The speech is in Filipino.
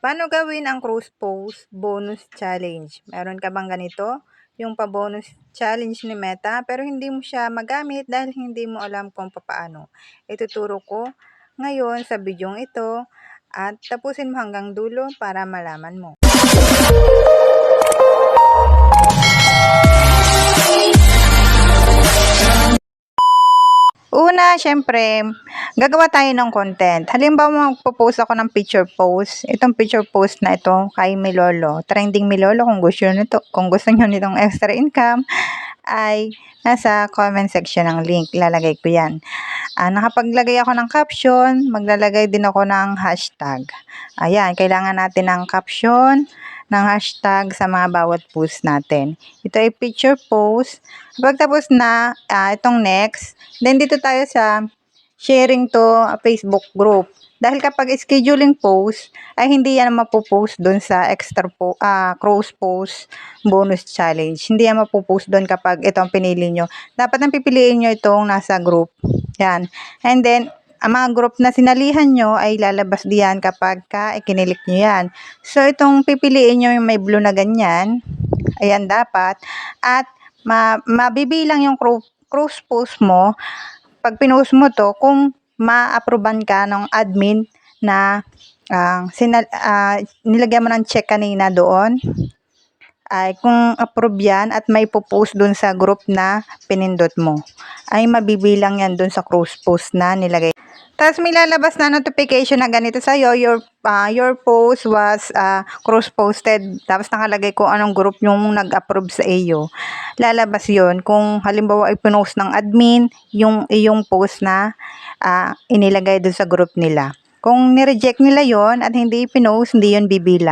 Paano gawin ang cross post bonus challenge? Meron ka bang ganito? Yung pa-bonus challenge ni Meta pero hindi mo siya magamit dahil hindi mo alam kung papaano. Ituturo ko ngayon sa bidyong ito at tapusin mo hanggang dulo para malaman mo. Una, syempre, gagawa tayo ng content. Halimbawa, magpo-post ako ng picture post. Itong picture post na ito kay Milolo. Trending Milolo, kung gusto niyo nitong extra income, ay nasa comment section ng link. Ilalagay ko yan. Nakapaglagay ako ng caption, maglalagay din ako ng hashtag. Ayan, kailangan natin ng caption, ng hashtag sa mga bawat post natin. Ito ay picture post. Pagtapos na, itong next, then dito tayo sa sharing to Facebook group. Dahil kapag scheduling post, ay hindi yan mapopost doon sa cross post bonus challenge. Hindi yan mapopost doon kapag ito ang pinili nyo. Dapat ang pipiliin nyo itong nasa group. Yan. And then, ang mga group na sinalihan nyo ay lalabas diyan kapag ikinilik nyo yan. So, itong pipiliin nyo yung may blue na ganyan. Ayan dapat. At mabibilang yung cross post mo pag pinost mo to kung ma-approvean ka ng admin na nilagyan mo ng check kanina doon. Ay kung approve yan at may post dun sa group na pinindot mo, ay mabibilang yan dun sa cross post na nilagay. Tapos may lalabas na notification na ganito sa'yo, your post was cross-posted. Tapos nakalagay kung anong group yung nag-approve sa iyo. Lalabas yon kung halimbawa ay pinost ng admin yung iyong post na inilagay dun sa group nila. Kung nireject nila yon at hindi pinost, hindi yon bibilang.